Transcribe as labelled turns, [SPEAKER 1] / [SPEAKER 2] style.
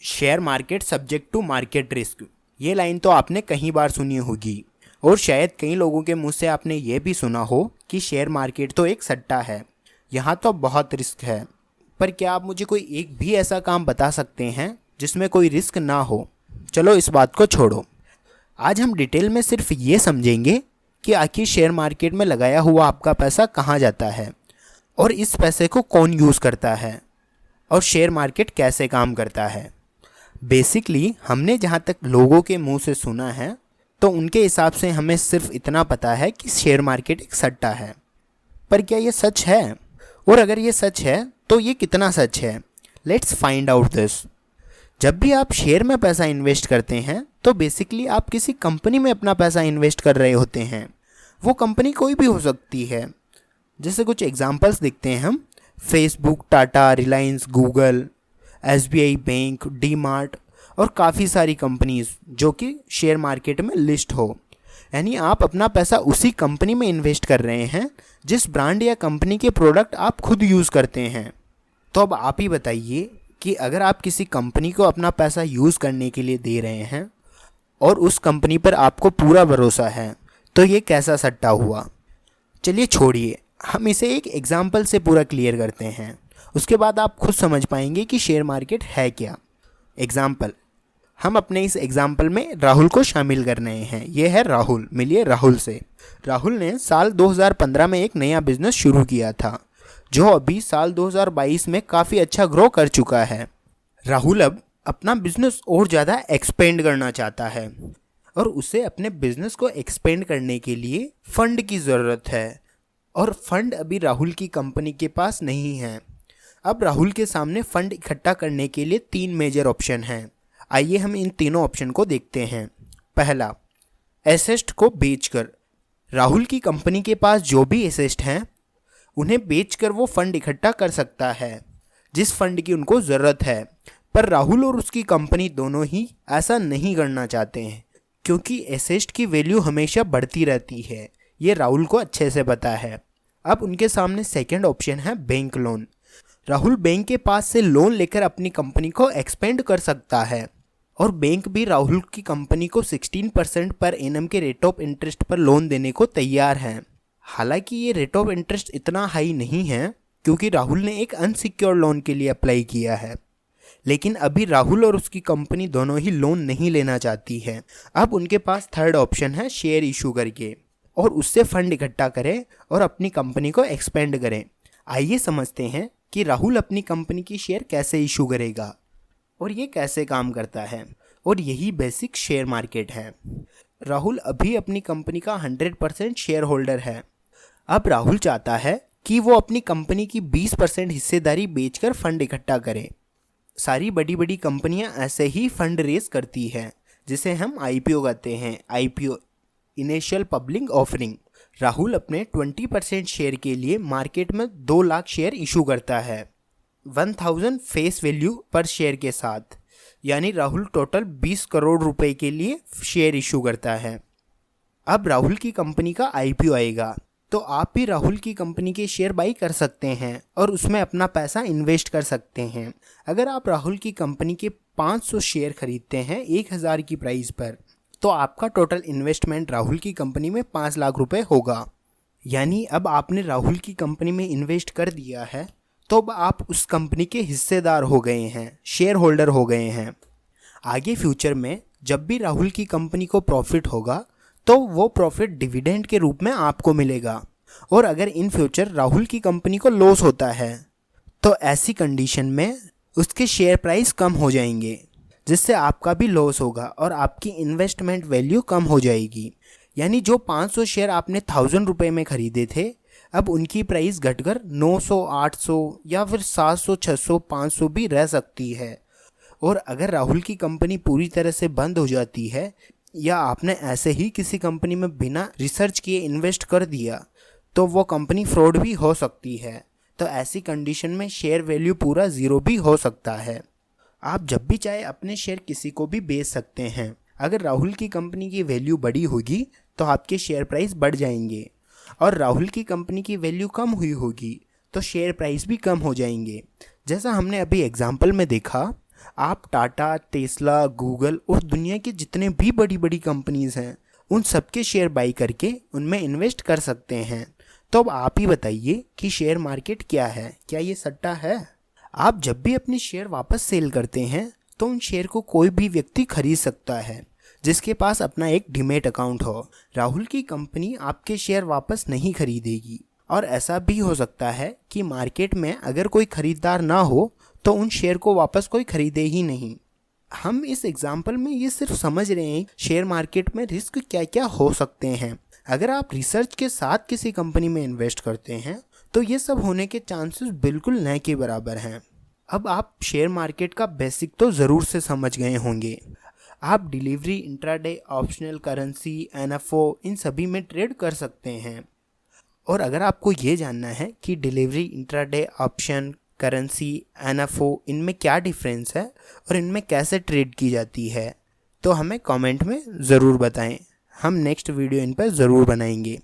[SPEAKER 1] Share market subject to market risk, ये line तो आपने कई बार सुनी होगी और शायद कई लोगों के मुंह से आपने ये भी सुना हो कि शेयर मार्केट तो एक सट्टा है, यहाँ तो बहुत रिस्क है। पर क्या आप मुझे कोई एक भी ऐसा काम बता सकते हैं जिसमें कोई रिस्क ना हो? चलो इस बात को छोड़ो, आज हम डिटेल में सिर्फ ये समझेंगे कि आखिर शेयर मार्केट में लगाया हुआ आपका पैसा कहाँ जाता है और इस पैसे को कौन यूज़ करता है और शेयर मार्केट कैसे काम करता है। बेसिकली हमने जहाँ तक लोगों के मुंह से सुना है तो उनके हिसाब से हमें सिर्फ इतना पता है कि शेयर मार्केट एक सट्टा है। पर क्या ये सच है? और अगर ये सच है तो ये कितना सच है? Let's find out this. जब भी आप शेयर में पैसा इन्वेस्ट करते हैं तो बेसिकली आप किसी कंपनी में अपना पैसा इन्वेस्ट कर रहे होते हैं। वो कंपनी कोई भी हो सकती है। जैसे कुछ एग्जांपल्स देखते हैं हम, Facebook, Tata, Reliance, Google, SBI bank, D mart और काफ़ी सारी कंपनीज जो कि शेयर मार्केट में लिस्ट हो। यानी आप अपना पैसा उसी कंपनी में इन्वेस्ट कर रहे हैं जिस ब्रांड या कंपनी के प्रोडक्ट आप खुद यूज़ करते हैं। तो अब आप ही बताइए कि अगर आप किसी कंपनी को अपना पैसा यूज़ करने के लिए दे रहे हैं और उस कंपनी पर आपको पूरा भरोसा है तो ये कैसा सट्टा हुआ? चलिए छोड़िए, हम इसे एक एग्जाम्पल से पूरा क्लियर करते हैं, उसके बाद आप खुद समझ पाएंगे कि शेयर मार्केट है क्या। एग्जाम्पल, हम अपने इस एग्जाम्पल में राहुल को शामिल कर रहे हैं। ये है राहुल, मिलिए राहुल से। राहुल ने साल 2015 में एक नया बिजनेस शुरू किया था जो अभी साल 2022 में काफ़ी अच्छा ग्रो कर चुका है। राहुल अब अपना बिजनेस और ज़्यादा एक्सपेंड करना चाहता है और उसे अपने बिजनेस को एक्सपेंड करने के लिए फ़ंड की ज़रूरत है और फंड अभी राहुल की कंपनी के पास नहीं है। अब राहुल के सामने फ़ंड इकट्ठा करने के लिए 3 मेजर ऑप्शन हैं। आइए हम इन तीनों ऑप्शन को देखते हैं। पहला, एसेट को बेचकर। राहुल की कंपनी के पास जो भी एसेट हैं उन्हें बेचकर वो फंड इकट्ठा कर सकता है जिस फंड की उनको ज़रूरत है। पर राहुल और उसकी कंपनी दोनों ही ऐसा नहीं करना चाहते हैं क्योंकि एसेट की वैल्यू हमेशा बढ़ती रहती है, ये राहुल को अच्छे से पता है। अब उनके सामने सेकंड ऑप्शन है बैंक लोन। राहुल बैंक के पास से लोन लेकर अपनी कंपनी को एक्सपेंड कर सकता है और बैंक भी राहुल की कंपनी को 16% पर एनम के रेट ऑफ इंटरेस्ट पर लोन देने को तैयार है। हालांकि ये रेट ऑफ इंटरेस्ट इतना हाई नहीं है क्योंकि राहुल ने एक अनसिक्योर्ड लोन के लिए अप्लाई किया है, लेकिन अभी राहुल और उसकी कंपनी दोनों ही लोन नहीं लेना चाहती है। अब उनके पास थर्ड ऑप्शन है शेयर इशू करके और उससे फंड इकट्ठा करें और अपनी कंपनी को एक्सपेंड करें। आइए समझते हैं कि राहुल अपनी कंपनी की शेयर कैसे इशू करेगा और ये कैसे काम करता है, और यही बेसिक शेयर मार्केट है। राहुल अभी अपनी कंपनी का 100% शेयर होल्डर है। अब राहुल चाहता है कि वो अपनी कंपनी की 20% हिस्सेदारी बेचकर फंड इकट्ठा करे। सारी बड़ी बड़ी कंपनियां ऐसे ही फंड रेज करती हैं जिसे हम आईपीओ कहते हैं, IPO, initial public offering. Rahul अपने 20% शेयर के लिए मार्केट में 2 लाख शेयर इशू करता है 1000 फेस वैल्यू पर शेयर के साथ। यानी राहुल टोटल 20 करोड़ रुपए के लिए शेयर इशू करता है। अब राहुल की कंपनी का आईपीओ आएगा तो आप भी राहुल की कंपनी के शेयर बाई कर सकते हैं और उसमें अपना पैसा इन्वेस्ट कर सकते हैं। अगर आप राहुल की कंपनी के 500 शेयर खरीदते हैं 1000 की प्राइस पर तो आपका टोटल इन्वेस्टमेंट राहुल की कंपनी में 5 लाख रुपए होगा। यानी अब आपने राहुल की कंपनी में इन्वेस्ट कर दिया है तो अब आप उस कंपनी के हिस्सेदार हो गए हैं, शेयर होल्डर हो गए हैं। आगे फ्यूचर में जब भी राहुल की कंपनी को प्रॉफिट होगा तो वो प्रॉफिट डिविडेंड के रूप में आपको मिलेगा, और अगर इन फ्यूचर राहुल की कंपनी को लॉस होता है तो ऐसी कंडीशन में उसके शेयर प्राइस कम हो जाएंगे जिससे आपका भी लॉस होगा और आपकी इन्वेस्टमेंट वैल्यू कम हो जाएगी। यानी जो 500 शेयर आपने 1000 रुपये में खरीदे थे अब उनकी प्राइस घटकर 900, 800 या फिर 700, 600, 500 भी रह सकती है। और अगर राहुल की कंपनी पूरी तरह से बंद हो जाती है या आपने ऐसे ही किसी कंपनी में बिना रिसर्च किए इन्वेस्ट कर दिया तो वो कंपनी फ्रॉड भी हो सकती है। तो ऐसी कंडीशन में शेयर वैल्यू पूरा ज़ीरो भी हो सकता है। आप जब भी चाहे अपने शेयर किसी को भी बेच सकते हैं। अगर राहुल की कंपनी की वैल्यू बड़ी होगी तो आपके शेयर प्राइस बढ़ जाएंगे और राहुल की कंपनी की वैल्यू कम हुई होगी तो शेयर प्राइस भी कम हो जाएंगे। जैसा हमने अभी एग्जाम्पल में देखा, आप टाटा, टेस्ला, गूगल और दुनिया के जितने भी बड़ी बड़ी कंपनीज हैं उन सबके शेयर बाई करके उनमें इन्वेस्ट कर सकते हैं। तो अब आप ही बताइए कि शेयर मार्केट क्या है? क्या ये सट्टा है? आप जब भी अपने शेयर वापस सेल करते हैं तो उन शेयर को कोई भी व्यक्ति खरीद सकता है जिसके पास अपना एक डीमैट अकाउंट हो। राहुल की कंपनी आपके शेयर वापस नहीं खरीदेगी, और ऐसा भी हो सकता है कि मार्केट में अगर कोई खरीदार ना हो तो उन शेयर को वापस कोई खरीदे ही नहीं। हम इस एग्जाम्पल में ये सिर्फ समझ रहे हैं शेयर मार्केट में रिस्क क्या क्या हो सकते हैं। अगर आप रिसर्च के साथ किसी कंपनी में इन्वेस्ट करते हैं तो ये सब होने के चांसेस बिल्कुल न के बराबर हैं। अब आप शेयर मार्केट का बेसिक तो ज़रूर से समझ गए होंगे। आप delivery, intraday, optional currency, NFO इन सभी में ट्रेड कर सकते हैं। और अगर आपको ये जानना है कि delivery, intraday, option, currency, NFO इनमें क्या डिफरेंस है और इनमें कैसे ट्रेड की जाती है तो हमें कमेंट में ज़रूर बताएं। हम नेक्स्ट वीडियो इन पर ज़रूर बनाएंगे।